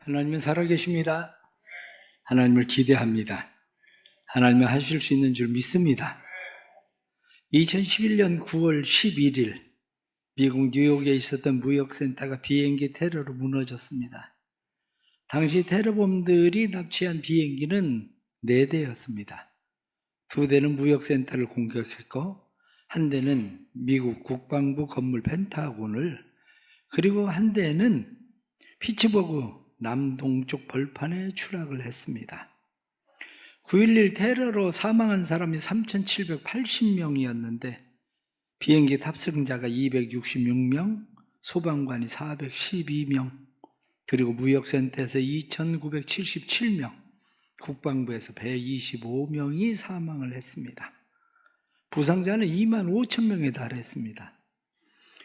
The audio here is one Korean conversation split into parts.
하나님은 살아계십니다. 하나님을 기대합니다. 하나님은 하실 수 있는 줄 믿습니다. 2011년 9월 11일 미국 뉴욕에 있었던 무역센터가 비행기 테러로 무너졌습니다. 당시 테러범들이 납치한 비행기는 4대였습니다. 2대는 무역센터를 공격했고 한 대는 미국 국방부 건물 펜타곤을, 그리고 한 대는 피츠버그 남동쪽 벌판에 추락을 했습니다. 9.11 테러로 사망한 사람이 3,780명이었는데 비행기 탑승자가 266명, 소방관이 412명, 그리고 무역센터에서 2,977명, 국방부에서 125명이 사망을 했습니다. 부상자는 2만 5천 명에 달했습니다.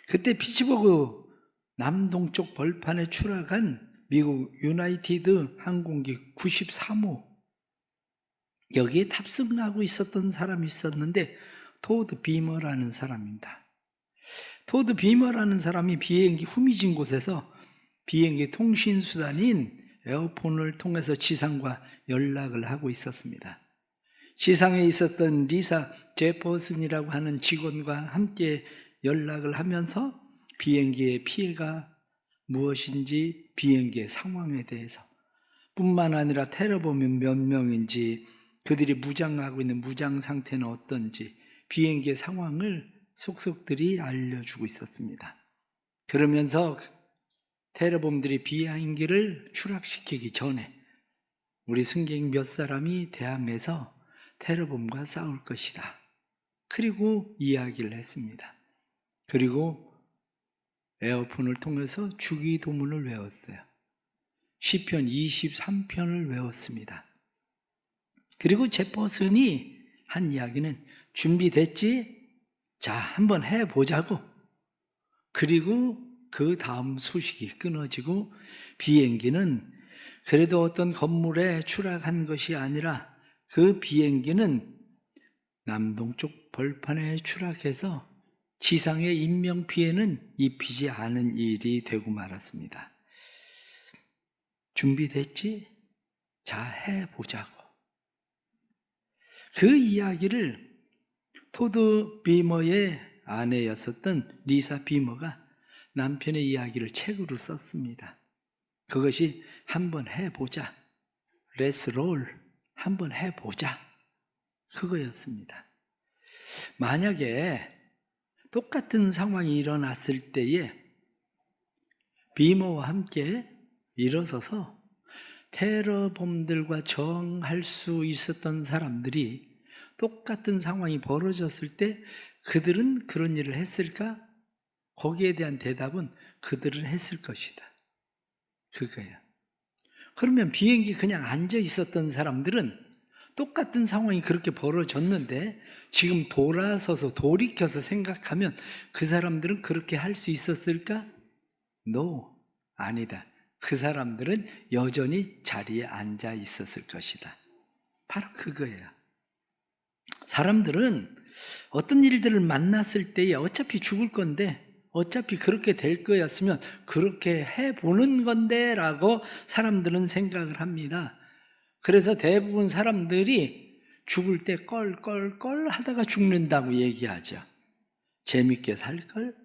그때 피츠버그 남동쪽 벌판에 추락한 미국 유나이티드 항공기 93호, 여기에 탑승하고 있었던 사람이 있었는데 토드 비머라는 사람입니다. 토드 비머라는 사람이 비행기 후미진 곳에서 비행기 통신수단인 에어폰을 통해서 지상과 연락을 하고 있었습니다. 지상에 있었던 리사 제퍼슨이라고 하는 직원과 함께 연락을 하면서 비행기의 피해가 무엇인지, 비행기의 상황에 대해서, 뿐만 아니라 테러범이 몇 명인지, 그들이 무장하고 있는 무장 상태는 어떤지, 비행기의 상황을 속속들이 알려주고 있었습니다. 그러면서 테러범들이 비행기를 추락시키기 전에 우리 승객 몇 사람이 대항해서 테러범과 싸울 것이다. 그리고 이야기를 했습니다. 그리고 에어폰을 통해서 주기도문을 외웠어요. 시편 23편을 외웠습니다. 그리고 제퍼슨이 한 이야기는 준비됐지? 자, 한번 해보자고. 그리고 그 다음 소식이 끊어지고 비행기는 그래도 어떤 건물에 추락한 것이 아니라 그 비행기는 남동쪽 벌판에 추락해서 지상의 인명피해는 입히지 않은 일이 되고 말았습니다. 준비됐지? 자, 해보자고. 그 이야기를 토드 비머의 아내였었던 리사 비머가 남편의 이야기를 책으로 썼습니다. 그것이 한번 해보자, Let's roll, 한번 해보자, 그거였습니다. 만약에 똑같은 상황이 일어났을 때에 비머와 함께 일어서서 테러범들과 저항할 수 있었던 사람들이 똑같은 상황이 벌어졌을 때 그들은 그런 일을 했을까? 거기에 대한 대답은 그들은 했을 것이다. 그거예요. 그러면 비행기 그냥 앉아 있었던 사람들은 똑같은 상황이 그렇게 벌어졌는데 지금 돌아서서 돌이켜서 생각하면 그 사람들은 그렇게 할 수 있었을까? No, 아니다. 그 사람들은 여전히 자리에 앉아 있었을 것이다. 바로 그거예요. 사람들은 어떤 일들을 만났을 때에 어차피 죽을 건데, 어차피 그렇게 될 거였으면 그렇게 해보는 건데 라고 사람들은 생각을 합니다. 그래서 대부분 사람들이 죽을 때 껄껄껄 하다가 죽는다고 얘기하죠. 재밌게 살걸,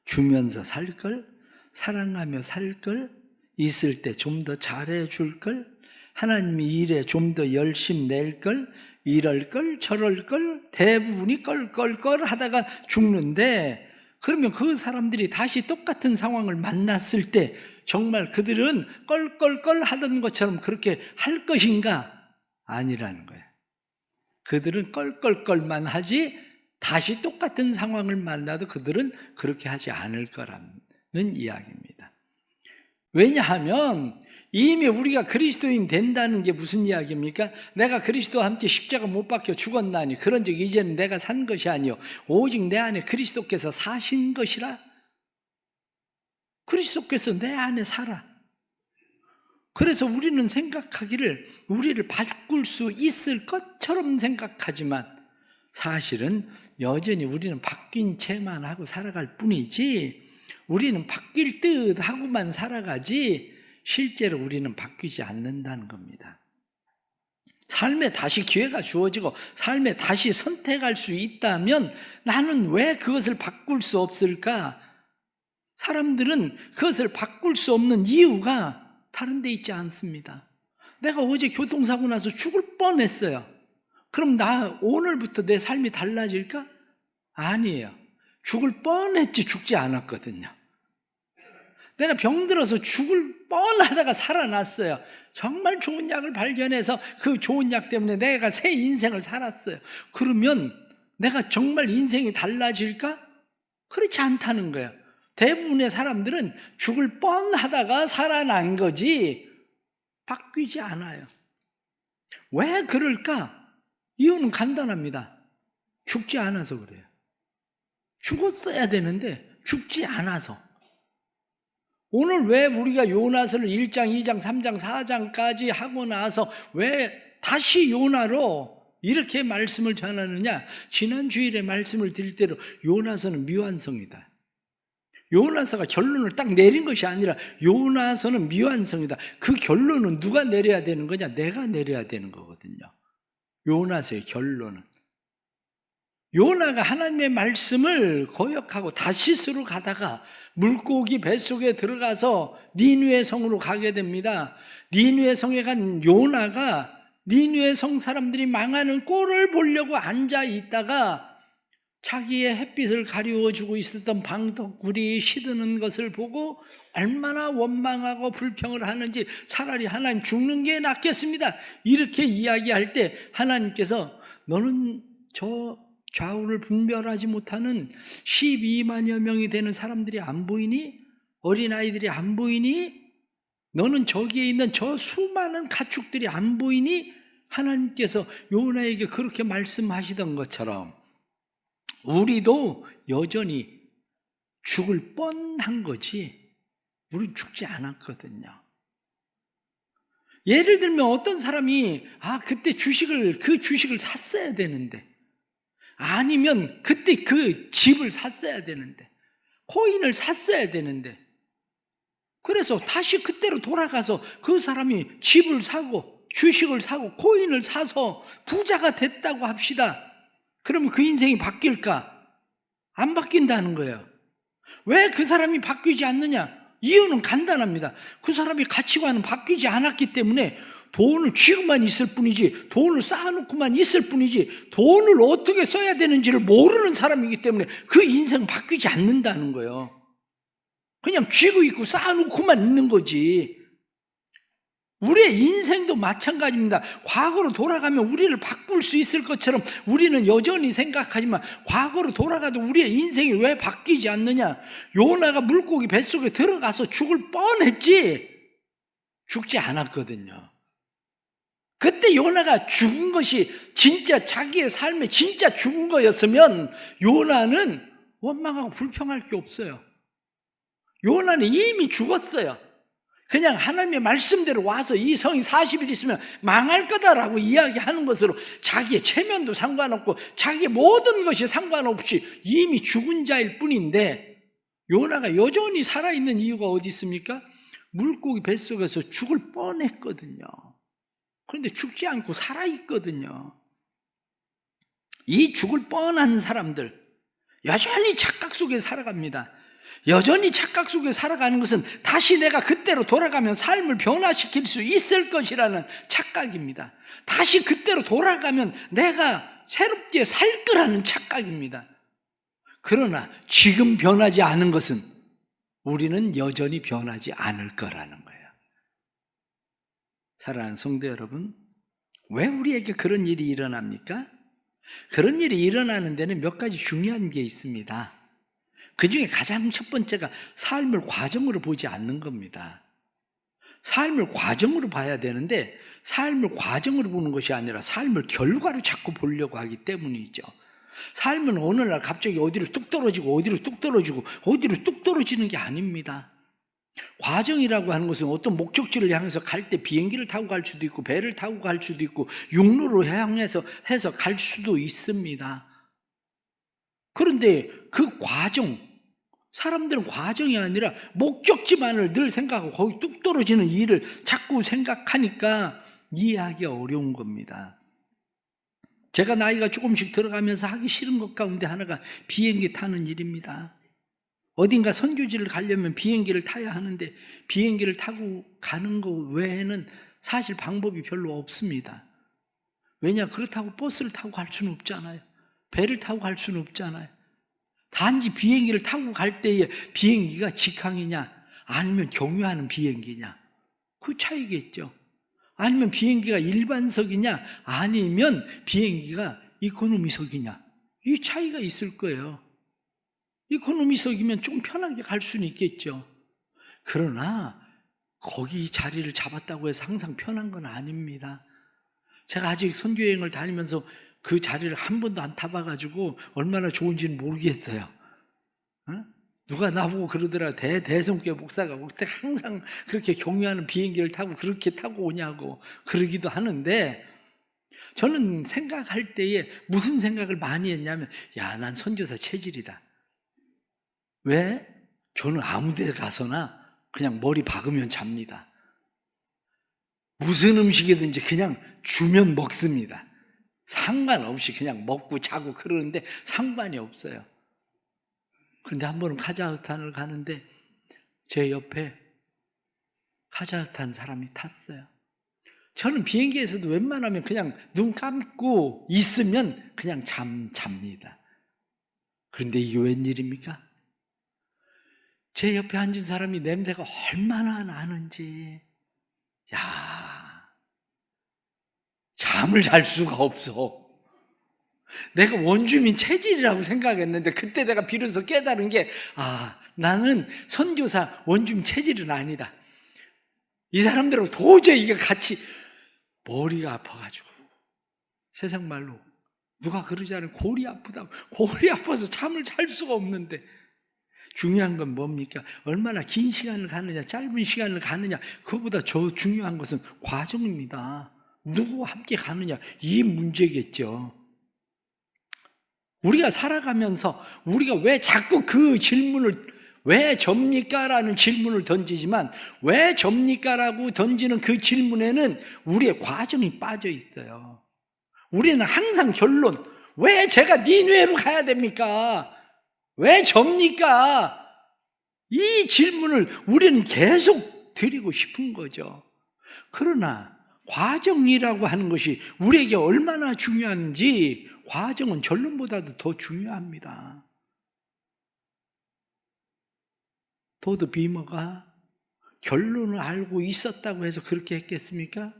주면서 살걸, 사랑하며 살걸, 있을 때 좀 더 잘해줄걸, 하나님이 일에 좀 더 열심 낼걸, 이럴걸 저럴걸, 대부분이 껄껄껄 하다가 죽는데, 그러면 그 사람들이 다시 똑같은 상황을 만났을 때 정말 그들은 껄껄껄 하던 것처럼 그렇게 할 것인가? 아니라는 거예요. 그들은 껄껄껄만 하지 다시 똑같은 상황을 만나도 그들은 그렇게 하지 않을 거라는 이야기입니다. 왜냐하면 이미 우리가 그리스도인 된다는 게 무슨 이야기입니까? 내가 그리스도와 함께 십자가 못 박혀 죽었나니 그런즉 이제는 내가 산 것이 아니요 오직 내 안에 그리스도께서 사신 것이라. 그리스도께서 내 안에 살아. 그래서 우리는 생각하기를 우리를 바꿀 수 있을 것처럼 생각하지만 사실은 여전히 우리는 바뀐 채만 하고 살아갈 뿐이지, 우리는 바뀔 듯 하고만 살아가지 실제로 우리는 바뀌지 않는다는 겁니다. 삶에 다시 기회가 주어지고 삶에 다시 선택할 수 있다면 나는 왜 그것을 바꿀 수 없을까? 사람들은 그것을 바꿀 수 없는 이유가 다른 데 있지 않습니다. 내가 어제 교통사고 나서 죽을 뻔했어요. 그럼 나 오늘부터 내 삶이 달라질까? 아니에요. 죽을 뻔했지 죽지 않았거든요. 내가 병들어서 죽을 뻔하다가 살아났어요. 정말 좋은 약을 발견해서 그 좋은 약 때문에 내가 새 인생을 살았어요. 그러면 내가 정말 인생이 달라질까? 그렇지 않다는 거예요. 대부분의 사람들은 죽을 뻔하다가 살아난 거지 바뀌지 않아요. 왜 그럴까? 이유는 간단합니다. 죽지 않아서 그래요. 죽었어야 되는데 죽지 않아서. 오늘 왜 우리가 요나서를 1장, 2장, 3장, 4장까지 하고 나서 왜 다시 요나로 이렇게 말씀을 전하느냐? 지난 주일에 말씀을 드릴 대로 요나서는 미완성이다. 요나서가 결론을 딱 내린 것이 아니라 요나서는 미완성이다. 그 결론은 누가 내려야 되는 거냐? 내가 내려야 되는 거거든요. 요나서의 결론은. 요나가 하나님의 말씀을 거역하고 다시스로 가다가 물고기 뱃속에 들어가서 니느웨 성으로 가게 됩니다. 니느웨 성에 간 요나가 니느웨 성 사람들이 망하는 꼴을 보려고 앉아 있다가 자기의 햇빛을 가리워주고 있었던 방덕굴이 시드는 것을 보고 얼마나 원망하고 불평을 하는지 차라리 하나님 죽는 게 낫겠습니다. 이렇게 이야기할 때 하나님께서 너는 저 좌우를 분별하지 못하는 12만여 명이 되는 사람들이 안 보이니? 어린아이들이 안 보이니? 너는 저기에 있는 저 수많은 가축들이 안 보이니? 하나님께서 요나에게 그렇게 말씀하시던 것처럼 우리도 여전히 죽을 뻔한 거지 우린 죽지 않았거든요. 예를 들면 어떤 사람이 그때 그 주식을 샀어야 되는데, 아니면 그때 그 집을 샀어야 되는데, 코인을 샀어야 되는데, 그래서 다시 그때로 돌아가서 그 사람이 집을 사고 주식을 사고 코인을 사서 부자가 됐다고 합시다. 그러면 그 인생이 바뀔까? 안 바뀐다는 거예요. 왜 그 사람이 바뀌지 않느냐? 이유는 간단합니다. 그 사람의 가치관은 바뀌지 않았기 때문에 돈을 쥐고만 있을 뿐이지, 돈을 쌓아놓고만 있을 뿐이지, 돈을 어떻게 써야 되는지를 모르는 사람이기 때문에 그 인생은 바뀌지 않는다는 거예요. 그냥 쥐고 있고 쌓아놓고만 있는 거지. 우리의 인생도 마찬가지입니다. 과거로 돌아가면 우리를 바꿀 수 있을 것처럼 우리는 여전히 생각하지만 과거로 돌아가도 우리의 인생이 왜 바뀌지 않느냐? 요나가 물고기 뱃속에 들어가서 죽을 뻔했지 죽지 않았거든요. 그때 요나가 죽은 것이 진짜 자기의 삶에 진짜 죽은 거였으면 요나는 원망하고 불평할 게 없어요. 요나는 이미 죽었어요. 그냥 하나님의 말씀대로 와서 이 성이 40일 있으면 망할 거다라고 이야기하는 것으로 자기의 체면도 상관없고 자기의 모든 것이 상관없이 이미 죽은 자일 뿐인데, 요나가 여전히 살아있는 이유가 어디 있습니까? 물고기 뱃속에서 죽을 뻔했거든요. 그런데 죽지 않고 살아있거든요. 이 죽을 뻔한 사람들 여전히 착각 속에 살아갑니다. 여전히 착각 속에 살아가는 것은 다시 내가 그때로 돌아가면 삶을 변화시킬 수 있을 것이라는 착각입니다. 다시 그때로 돌아가면 내가 새롭게 살 거라는 착각입니다. 그러나 지금 변하지 않은 것은 우리는 여전히 변하지 않을 거라는 거예요. 사랑하는 성도 여러분, 왜 우리에게 그런 일이 일어납니까? 그런 일이 일어나는 데는 몇 가지 중요한 게 있습니다. 그 중에 가장 첫 번째가 삶을 과정으로 보지 않는 겁니다. 삶을 과정으로 봐야 되는데 삶을 과정으로 보는 것이 아니라 삶을 결과로 자꾸 보려고 하기 때문이죠. 삶은 어느 날 갑자기 어디로 뚝 떨어지고 어디로 뚝 떨어지고 어디로 뚝 떨어지는 게 아닙니다. 과정이라고 하는 것은 어떤 목적지를 향해서 갈 때 비행기를 타고 갈 수도 있고 배를 타고 갈 수도 있고 육로로 향해서 갈 수도 있습니다. 그런데 그 과정, 사람들은 과정이 아니라 목적지만을 늘 생각하고 거기 뚝 떨어지는 일을 자꾸 생각하니까 이해하기 어려운 겁니다. 제가 나이가 조금씩 들어가면서 하기 싫은 것 가운데 하나가 비행기 타는 일입니다. 어딘가 선교지를 가려면 비행기를 타야 하는데 비행기를 타고 가는 거 외에는 사실 방법이 별로 없습니다. 왜냐? 그렇다고 버스를 타고 갈 수는 없잖아요. 배를 타고 갈 수는 없잖아요. 단지 비행기를 타고 갈 때에 비행기가 직항이냐 아니면 경유하는 비행기냐 그 차이겠죠. 아니면 비행기가 일반석이냐 아니면 비행기가 이코노미석이냐 이 차이가 있을 거예요. 이코노미석이면 좀 편하게 갈 수는 있겠죠. 그러나 거기 자리를 잡았다고 해서 항상 편한 건 아닙니다. 제가 아직 선교여행을 다니면서 그 자리를 한 번도 안 타봐가지고 얼마나 좋은지는 모르겠어요. 누가 나보고 그러더라. 대성교 목사가 그때 항상 그렇게 경유하는 비행기를 타고 그렇게 타고 오냐고 그러기도 하는데 저는 생각할 때에 무슨 생각을 많이 했냐면 야, 난 선교사 체질이다. 왜? 저는 아무 데 가서나 그냥 머리 박으면 잡니다. 무슨 음식이든지 그냥 주면 먹습니다. 상관없이 그냥 먹고 자고 그러는데 상관이 없어요. 그런데 한 번은 카자흐스탄을 가는데 제 옆에 카자흐스탄 사람이 탔어요. 저는 비행기에서도 웬만하면 그냥 눈 감고 있으면 그냥 잡니다. 그런데 이게 웬일입니까? 제 옆에 앉은 사람이 냄새가 얼마나 나는지 야, 잠을 잘 수가 없어. 내가 원주민 체질이라고 생각했는데 그때 내가 비로소 깨달은 게 나는 선교사 원주민 체질은 아니다. 이 사람들하고 도저히 이게 같이 머리가 아파가지고 세상 말로 누가 그러잖아요. 골이 아프다고. 골이 아파서 잠을 잘 수가 없는데 중요한 건 뭡니까? 얼마나 긴 시간을 가느냐 짧은 시간을 가느냐 그거보다 더 중요한 것은 과정입니다. 누구와 함께 가느냐 이 문제겠죠. 우리가 살아가면서 우리가 왜 자꾸 그 질문을 왜 접니까? 라는 질문을 던지지만 왜 접니까? 라고 던지는 그 질문에는 우리의 과정이 빠져 있어요. 우리는 항상 결론 왜 제가 니누에로 가야 됩니까? 왜 접니까? 이 질문을 우리는 계속 드리고 싶은 거죠. 그러나 과정이라고 하는 것이 우리에게 얼마나 중요한지 과정은 결론보다도 더 중요합니다. 도드 비머가 결론을 알고 있었다고 해서 그렇게 했겠습니까?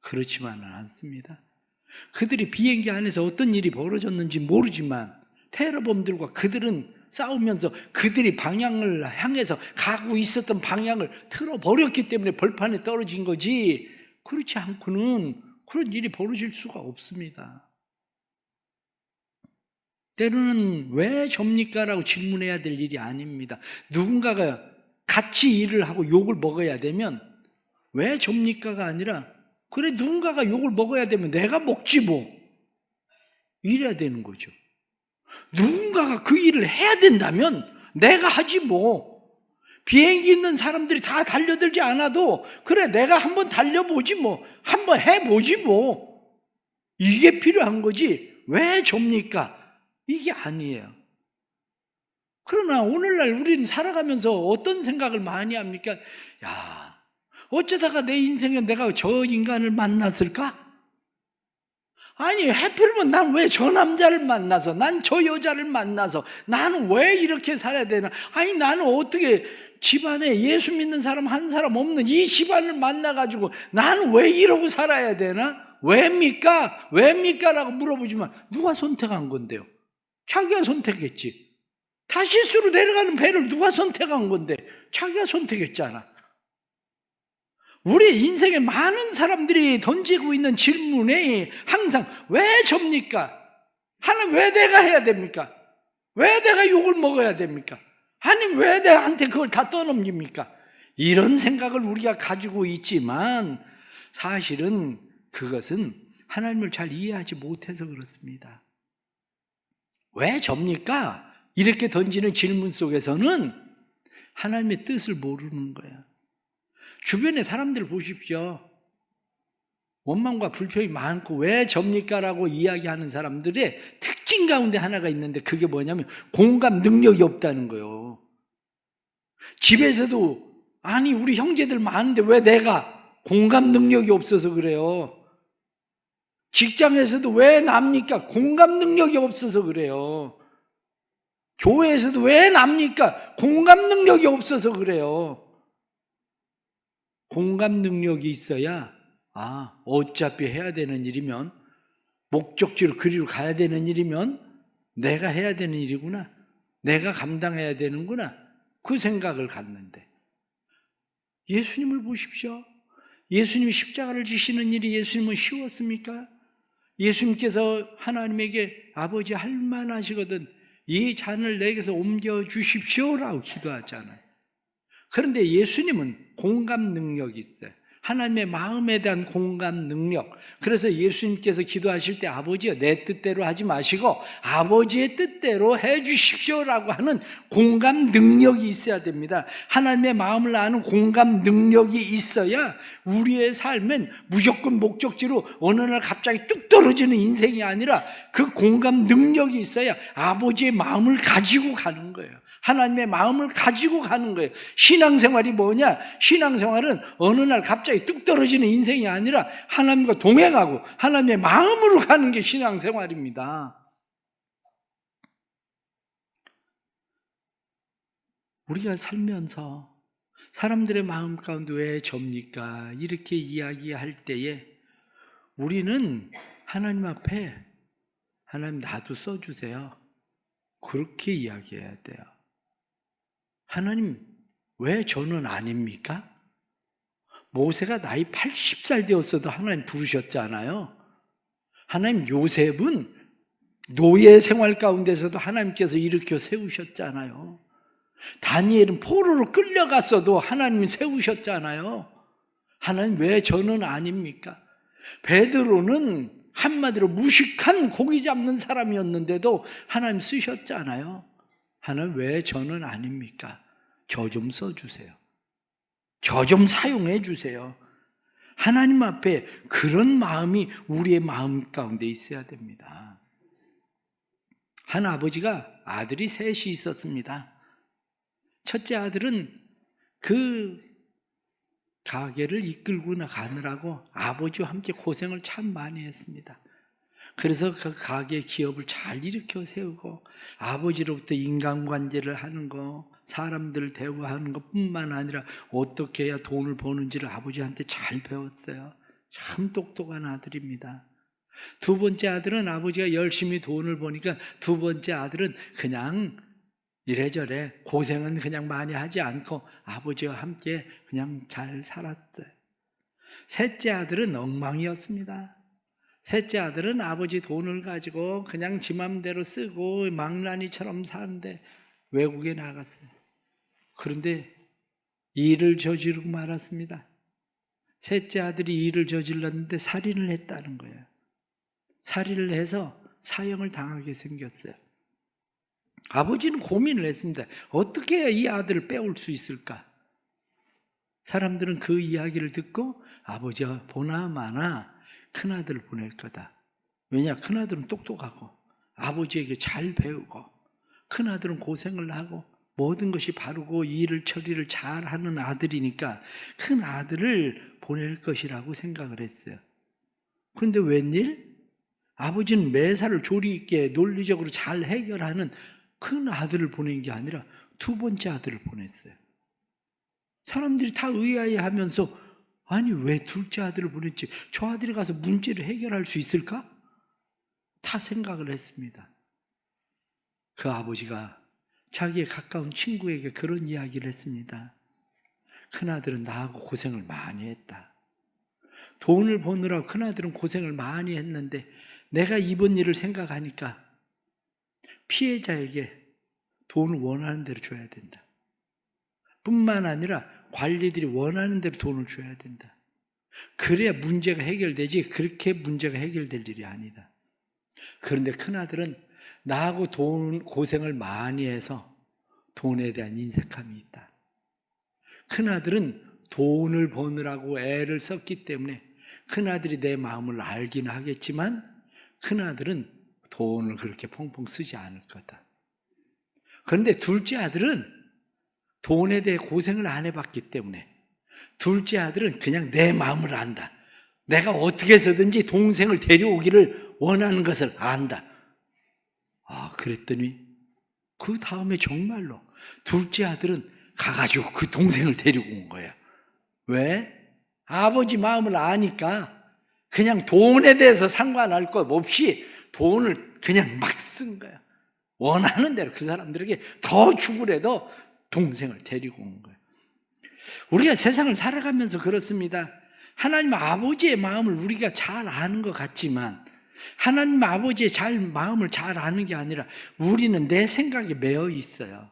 그렇지만은 않습니다. 그들이 비행기 안에서 어떤 일이 벌어졌는지 모르지만 테러범들과 그들은 싸우면서 그들이 방향을 향해서 가고 있었던 방향을 틀어버렸기 때문에 벌판에 떨어진 거지 그렇지 않고는 그런 일이 벌어질 수가 없습니다. 때로는 왜 접니까? 라고 질문해야 될 일이 아닙니다. 누군가가 같이 일을 하고 욕을 먹어야 되면 왜 접니까가 아니라 그래 누군가가 욕을 먹어야 되면 내가 먹지 뭐 이래야 되는 거죠. 누군가가 그 일을 해야 된다면 내가 하지 뭐. 비행기 있는 사람들이 다 달려들지 않아도 그래 내가 한번 달려보지 뭐 한번 해보지 뭐 이게 필요한 거지 왜 접니까? 이게 아니에요. 그러나 오늘날 우리는 살아가면서 어떤 생각을 많이 합니까? 야, 어쩌다가 내 인생에 내가 저 인간을 만났을까? 아니 하필이면 난 왜 저 남자를 만나서 난 저 여자를 만나서 나는 왜 이렇게 살아야 되나? 아니 나는 어떻게 집안에 예수 믿는 사람 한 사람 없는 이 집안을 만나가지고 나는 왜 이러고 살아야 되나? 왜입니까? 왜입니까? 라고 물어보지만 누가 선택한 건데요? 자기가 선택했지. 다시스로 내려가는 배를 누가 선택한 건데 자기가 선택했잖아. 우리 인생에 많은 사람들이 던지고 있는 질문에 항상 왜 접니까? 하나님 왜 내가 해야 됩니까? 왜 내가 욕을 먹어야 됩니까? 하나님 왜 내한테 그걸 다 떠넘깁니까? 이런 생각을 우리가 가지고 있지만 사실은 그것은 하나님을 잘 이해하지 못해서 그렇습니다. 왜 접니까? 이렇게 던지는 질문 속에서는 하나님의 뜻을 모르는 거야. 주변의 사람들 보십시오. 원망과 불평이 많고 왜 접니까? 라고 이야기하는 사람들의 특징 가운데 하나가 있는데 그게 뭐냐면 공감 능력이 없다는 거예요. 집에서도 아니 우리 형제들 많은데 왜 내가 공감 능력이 없어서 그래요. 직장에서도 왜 납니까? 공감 능력이 없어서 그래요. 교회에서도 왜 납니까? 공감 능력이 없어서 그래요. 공감 능력이 있어야 어차피 해야 되는 일이면 목적지로 그리로 가야 되는 일이면 내가 해야 되는 일이구나. 내가 감당해야 되는구나. 그 생각을 갖는데 예수님을 보십시오. 예수님이 십자가를 지시는 일이 예수님은 쉬웠습니까? 예수님께서 하나님에게 아버지 할만하시거든 이 잔을 내게서 옮겨주십시오라고 기도하잖아요. 그런데 예수님은 공감 능력이 있어요. 하나님의 마음에 대한 공감 능력. 그래서 예수님께서 기도하실 때 아버지여 내 뜻대로 하지 마시고 아버지의 뜻대로 해 주십시오라고 하는 공감 능력이 있어야 됩니다. 하나님의 마음을 아는 공감 능력이 있어야 우리의 삶은 무조건 목적지로 어느 날 갑자기 뚝 떨어지는 인생이 아니라 그 공감 능력이 있어야 아버지의 마음을 가지고 가는 거예요. 하나님의 마음을 가지고 가는 거예요. 신앙생활이 뭐냐? 신앙생활은 어느 날 갑자기 뚝 떨어지는 인생이 아니라 하나님과 동행하고 하나님의 마음으로 가는 게 신앙생활입니다. 우리가 살면서 사람들의 마음 가운데 왜 접니까? 이렇게 이야기할 때에 우리는 하나님 앞에 하나님 나도 써주세요. 그렇게 이야기해야 돼요. 하나님 왜 저는 아닙니까? 모세가 나이 80살 되었어도 하나님 부르셨잖아요. 하나님 요셉은 노예 생활 가운데서도 하나님께서 일으켜 세우셨잖아요. 다니엘은 포로로 끌려갔어도 하나님이 세우셨잖아요. 하나님 왜 저는 아닙니까? 베드로는 한마디로 무식한 고기 잡는 사람이었는데도 하나님 쓰셨잖아요. 하나님 왜 저는 아닙니까? 저 좀 써주세요. 저 좀 사용해 주세요. 하나님 앞에 그런 마음이 우리의 마음 가운데 있어야 됩니다. 한 아버지가 아들이 셋이 있었습니다. 첫째 아들은 그 가게를 이끌고 나가느라고 아버지와 함께 고생을 참 많이 했습니다. 그래서 그 가게 기업을 잘 일으켜 세우고 아버지로부터 인간관계를 하는 거, 사람들 대우하는 것뿐만 아니라 어떻게 해야 돈을 버는지를 아버지한테 잘 배웠어요. 참 똑똑한 아들입니다. 두 번째 아들은 아버지가 열심히 돈을 버니까 두 번째 아들은 그냥 이래저래 고생은 그냥 많이 하지 않고 아버지와 함께 그냥 잘 살았어요. 셋째 아들은 엉망이었습니다. 셋째 아들은 아버지 돈을 가지고 그냥 지 맘대로 쓰고 망나니처럼 사는데 외국에 나갔어요. 그런데 일을 저지르고 말았습니다. 셋째 아들이 일을 저질렀는데 살인을 했다는 거예요. 살인을 해서 사형을 당하게 생겼어요. 아버지는 고민을 했습니다. 어떻게 해야 이 아들을 빼올 수 있을까? 사람들은 그 이야기를 듣고 아버지가 보나마나 큰아들을 보낼 거다. 왜냐? 큰아들은 똑똑하고 아버지에게 잘 배우고 큰아들은 고생을 하고 모든 것이 바르고 일을 처리를 잘하는 아들이니까 큰아들을 보낼 것이라고 생각을 했어요. 그런데 웬일? 아버지는 매사를 조리 있게 논리적으로 잘 해결하는 큰아들을 보낸 게 아니라 두 번째 아들을 보냈어요. 사람들이 다 의아해하면서 아니 왜 둘째 아들을 보냈지? 저 아들이 가서 문제를 해결할 수 있을까? 다 생각을 했습니다. 그 아버지가 자기의 가까운 친구에게 그런 이야기를 했습니다. 큰아들은 나하고 고생을 많이 했다. 돈을 버느라고 큰아들은 고생을 많이 했는데 내가 이번 일을 생각하니까 피해자에게 돈을 원하는 대로 줘야 된다. 뿐만 아니라 관리들이 원하는 대로 돈을 줘야 된다. 그래야 문제가 해결되지 그렇게 문제가 해결될 일이 아니다. 그런데 큰아들은 나하고 고생을 많이 해서 돈에 대한 인색함이 있다. 큰아들은 돈을 버느라고 애를 썼기 때문에 큰아들이 내 마음을 알기는 하겠지만 큰아들은 돈을 그렇게 펑펑 쓰지 않을 거다. 그런데 둘째 아들은 돈에 대해 고생을 안 해봤기 때문에 둘째 아들은 그냥 내 마음을 안다. 내가 어떻게 해서든지 동생을 데려오기를 원하는 것을 안다. 그랬더니 그 다음에 정말로 둘째 아들은 가가지고 그 동생을 데리고 온 거야. 왜? 아버지 마음을 아니까 그냥 돈에 대해서 상관할 것 없이 돈을 그냥 막 쓴 거야. 원하는 대로 그 사람들에게 더 주고라도 동생을 데리고 온 거예요. 우리가 세상을 살아가면서 그렇습니다. 하나님 아버지의 마음을 우리가 잘 아는 것 같지만 하나님 아버지의 마음을 잘 아는 게 아니라 우리는 내 생각에 매여 있어요.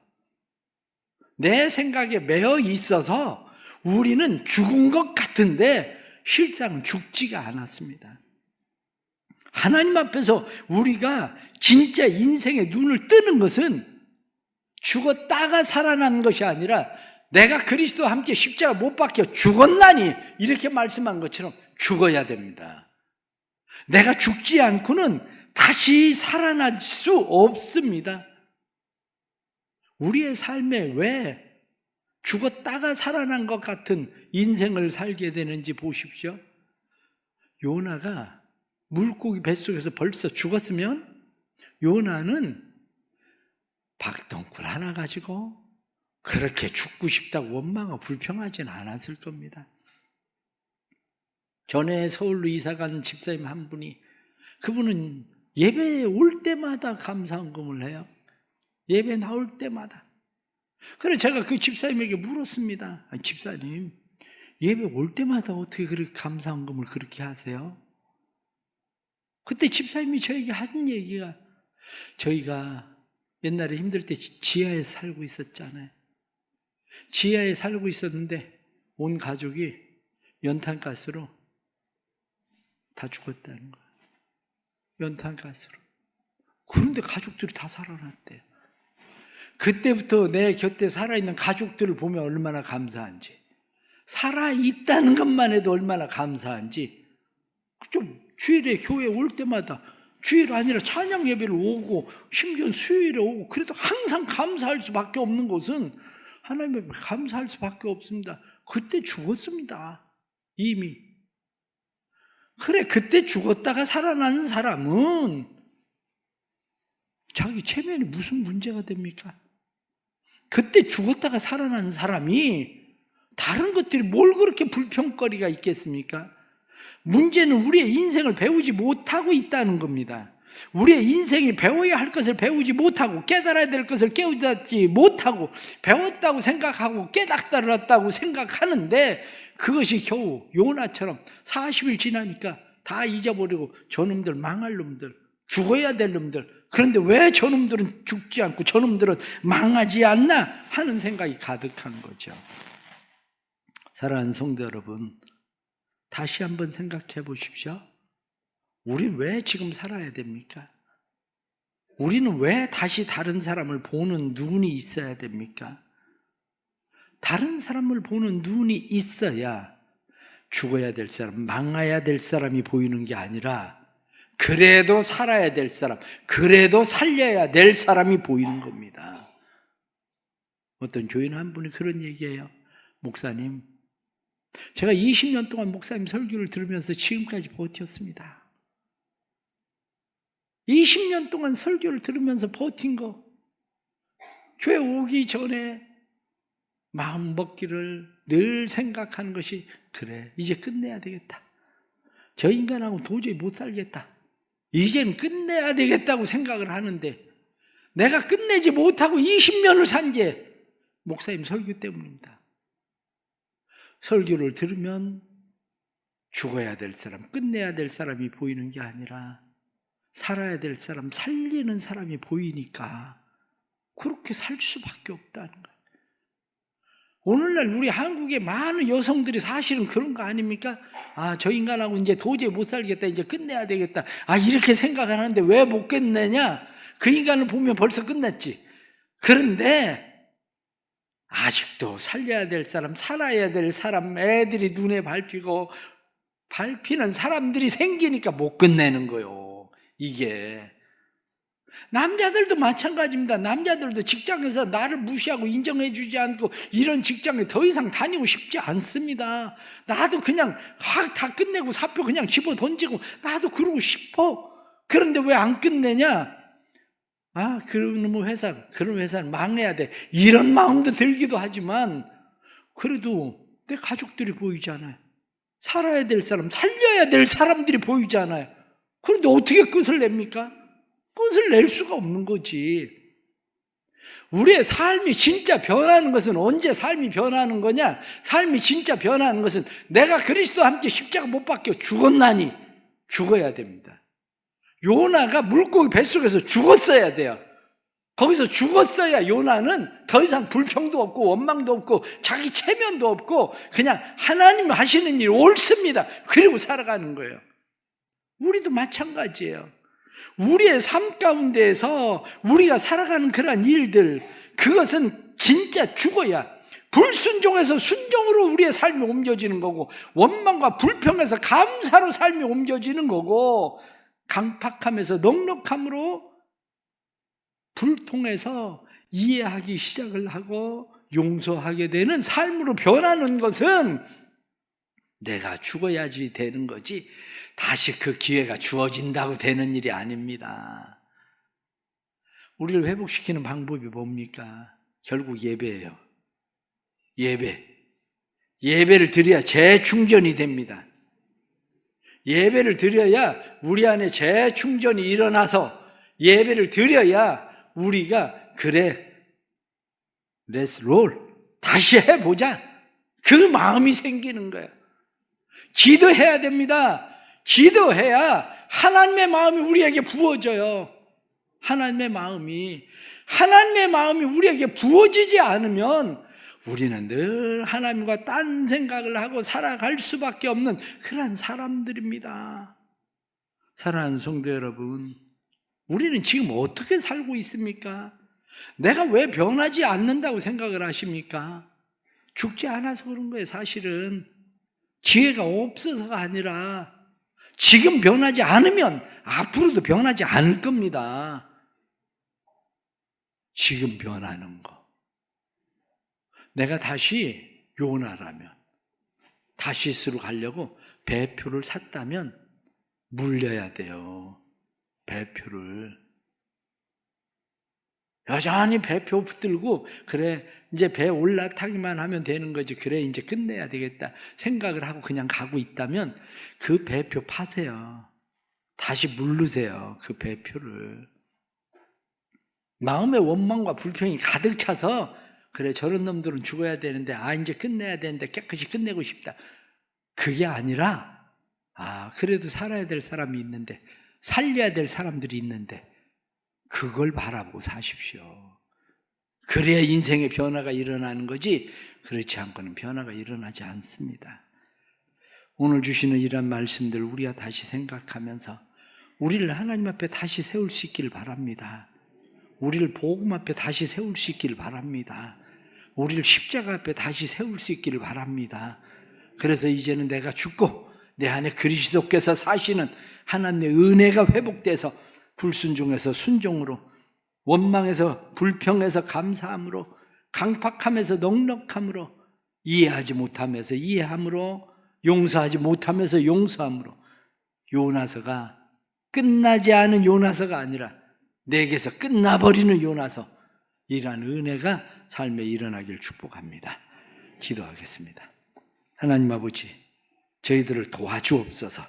내 생각에 매여 있어서 우리는 죽은 것 같은데 실상은 죽지가 않았습니다. 하나님 앞에서 우리가 진짜 인생의 눈을 뜨는 것은 죽었다가 살아난 것이 아니라 내가 그리스도와 함께 십자가 못 박혀 죽었나니 이렇게 말씀한 것처럼 죽어야 됩니다. 내가 죽지 않고는 다시 살아날 수 없습니다. 우리의 삶에 왜 죽었다가 살아난 것 같은 인생을 살게 되는지 보십시오. 요나가 물고기 뱃속에서 벌써 죽었으면 요나는 박덩굴 하나 가지고 그렇게 죽고 싶다고 원망하고 불평하지는 않았을 겁니다. 전에 서울로 이사간 집사님 한 분이 그분은 예배에 올 때마다 감사헌금을 해요. 예배 나올 때마다. 그래서 제가 그 집사님에게 물었습니다. 집사님, 예배 올 때마다 어떻게 그렇게 감사헌금을 그렇게 하세요? 그때 집사님이 저에게 하는 얘기가 저희가 옛날에 힘들 때 지하에 살고 있었잖아요. 지하에 살고 있었는데 온 가족이 연탄가스로 다 죽었다는 거예요. 연탄가스로. 그런데 가족들이 다 살아났대요. 그때부터 내 곁에 살아있는 가족들을 보면 얼마나 감사한지, 살아있다는 것만 해도 얼마나 감사한지, 좀 주일에 교회 올 때마다 주일 아니라 찬양 예배를 오고 심지어 수요일에 오고 그래도 항상 감사할 수밖에 없는 것은 하나님 앞에 감사할 수밖에 없습니다. 그때 죽었습니다. 이미. 그래, 그때 죽었다가 살아나는 사람은 자기 체면이 무슨 문제가 됩니까? 그때 죽었다가 살아나는 사람이 다른 것들이 뭘 그렇게 불평거리가 있겠습니까? 문제는 우리의 인생을 배우지 못하고 있다는 겁니다. 우리의 인생이 배워야 할 것을 배우지 못하고 깨달아야 될 것을 깨우지 못하고 배웠다고 생각하고 깨닫다고 생각하는데 그것이 겨우 요나처럼 40일 지나니까 다 잊어버리고 저놈들 망할 놈들, 죽어야 될 놈들, 그런데 왜 저놈들은 죽지 않고 저놈들은 망하지 않나 하는 생각이 가득한 거죠. 사랑하는 성도 여러분, 다시 한번 생각해 보십시오. 우리는 왜 지금 살아야 됩니까? 우리는 왜 다시 다른 사람을 보는 눈이 있어야 됩니까? 다른 사람을 보는 눈이 있어야 죽어야 될 사람, 망해야 될 사람이 보이는 게 아니라 그래도 살아야 될 사람, 그래도 살려야 될 사람이 보이는 겁니다. 어떤 교인 한 분이 그런 얘기예요. 목사님, 제가 20년 동안 목사님 설교를 들으면서 지금까지 버텼습니다. 20년 동안 설교를 들으면서 버틴 거, 교회 오기 전에 마음 먹기를 늘 생각하는 것이 그래, 이제 끝내야 되겠다. 저 인간하고 도저히 못 살겠다. 이제는 끝내야 되겠다고 생각을 하는데 내가 끝내지 못하고 20년을 산 게 목사님 설교 때문입니다. 설교를 들으면 죽어야 될 사람, 끝내야 될 사람이 보이는 게 아니라 살아야 될 사람, 살리는 사람이 보이니까 그렇게 살 수밖에 없다는 거예요. 오늘날 우리 한국의 많은 여성들이 사실은 그런 거 아닙니까? 저 인간하고 이제 도저히 못 살겠다, 이제 끝내야 되겠다. 이렇게 생각을 하는데 왜 못 끝내냐? 그 인간을 보면 벌써 끝났지. 그런데 아직도 살려야 될 사람, 살아야 될 사람, 애들이 눈에 밟히는 사람들이 생기니까 못 끝내는 거요. 이게 남자들도 마찬가지입니다. 남자들도 직장에서 나를 무시하고 인정해 주지 않고 이런 직장에 더 이상 다니고 싶지 않습니다. 나도 그냥 확 다 끝내고 사표 그냥 집어 던지고 나도 그러고 싶어. 그런데 왜 안 끝내냐? 그런 회사는 망해야 돼. 이런 마음도 들기도 하지만 그래도 내 가족들이 보이잖아요. 살아야 될 사람, 살려야 될 사람들이 보이잖아요. 그런데 어떻게 끝을 냅니까? 끝을 낼 수가 없는 거지. 우리의 삶이 진짜 변하는 것은 언제 삶이 변하는 거냐? 삶이 진짜 변하는 것은 내가 그리스도와 함께 십자가 못 박혀 죽었나니 죽어야 됩니다. 요나가 물고기 뱃속에서 죽었어야 돼요. 거기서 죽었어야 요나는 더 이상 불평도 없고 원망도 없고 자기 체면도 없고 그냥 하나님 하시는 일 옳습니다. 그리고 살아가는 거예요. 우리도 마찬가지예요. 우리의 삶 가운데에서 우리가 살아가는 그러한 일들, 그것은 진짜 죽어야 불순종에서 순종으로 우리의 삶이 옮겨지는 거고, 원망과 불평에서 감사로 삶이 옮겨지는 거고, 강팍함에서 넉넉함으로 불통해서 이해하기 시작을 하고 용서하게 되는 삶으로 변하는 것은 내가 죽어야지 되는 거지 다시 그 기회가 주어진다고 되는 일이 아닙니다. 우리를 회복시키는 방법이 뭡니까? 결국 예배예요. 예배를 드려야 재충전이 됩니다. 예배를 드려야 우리 안에 재충전이 일어나서 예배를 드려야 우리가 그래 Let's roll 다시 해보자 그 마음이 생기는 거예요. 기도해야 됩니다. 기도해야 하나님의 마음이 우리에게 부어져요. 하나님의 마음이 우리에게 부어지지 않으면 우리는 늘 하나님과 딴 생각을 하고 살아갈 수밖에 없는 그런 사람들입니다. 사랑하는 성도 여러분, 우리는 지금 어떻게 살고 있습니까? 내가 왜 변하지 않는다고 생각을 하십니까? 죽지 않아서 그런 거예요. 사실은 지혜가 없어서가 아니라 지금 변하지 않으면 앞으로도 변하지 않을 겁니다. 지금 변하는 거. 내가 다시 요나라면 다시스로 가려고 배표를 샀다면 물려야 돼요. 배표를. 여전히 배표 붙들고 그래 이제 배 올라타기만 하면 되는 거지, 그래 이제 끝내야 되겠다 생각을 하고 그냥 가고 있다면 그 배표 파세요. 다시 물르세요. 그 배표를. 마음의 원망과 불평이 가득 차서 그래 저런 놈들은 죽어야 되는데 이제 끝내야 되는데 깨끗이 끝내고 싶다, 그게 아니라 그래도 살아야 될 사람이 있는데 살려야 될 사람들이 있는데 그걸 바라보고 사십시오. 그래야 인생의 변화가 일어나는 거지 그렇지 않고는 변화가 일어나지 않습니다. 오늘 주시는 이런 말씀들 우리가 다시 생각하면서 우리를 하나님 앞에 다시 세울 수 있기를 바랍니다. 우리를 복음 앞에 다시 세울 수 있기를 바랍니다. 우리를 십자가 앞에 다시 세울 수 있기를 바랍니다. 그래서 이제는 내가 죽고 내 안에 그리스도께서 사시는 하나님의 은혜가 회복돼서 불순종에서 순종으로, 원망에서 불평에서 감사함으로, 강팍함에서 넉넉함으로, 이해하지 못하면서 이해함으로, 용서하지 못하면서 용서함으로, 요나서가 끝나지 않은 요나서가 아니라 내게서 끝나버리는 요나서, 이러한 은혜가 삶에 일어나길 축복합니다. 기도하겠습니다. 하나님 아버지, 저희들을 도와주옵소서.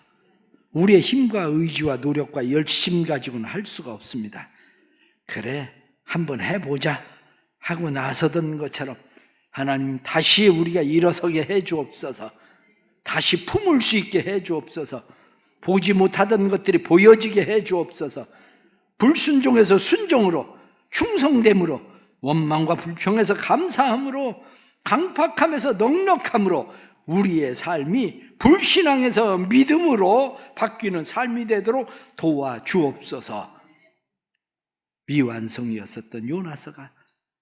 우리의 힘과 의지와 노력과 열심 가지고는 할 수가 없습니다. 그래 한번 해보자 하고 나서던 것처럼 하나님 다시 우리가 일어서게 해주옵소서. 다시 품을 수 있게 해주옵소서. 보지 못하던 것들이 보여지게 해주옵소서. 불순종에서 순종으로, 충성됨으로, 원망과 불평에서 감사함으로, 강팍함에서 넉넉함으로 우리의 삶이 불신앙에서 믿음으로 바뀌는 삶이 되도록 도와주옵소서. 미완성이었었던 요나서가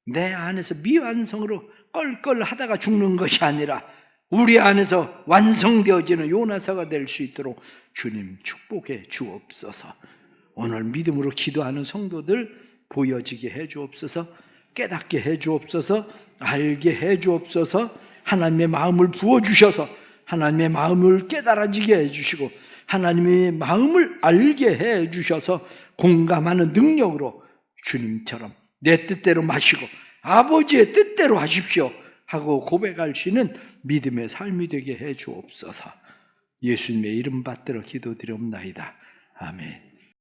내 안에서 미완성으로 껄껄하다가 죽는 것이 아니라 우리 안에서 완성되어지는 요나서가 될 수 있도록 주님 축복해 주옵소서. 오늘 믿음으로 기도하는 성도들 보여지게 해 주옵소서. 깨닫게 해 주옵소서. 알게 해 주옵소서. 하나님의 마음을 부어주셔서 하나님의 마음을 깨달아지게 해주시고 하나님의 마음을 알게 해주셔서 공감하는 능력으로 주님처럼 내 뜻대로 마시고 아버지의 뜻대로 하십시오 하고 고백할 수 있는 믿음의 삶이 되게 해 주옵소서. 예수님의 이름 받들어 기도드리옵나이다. 아멘.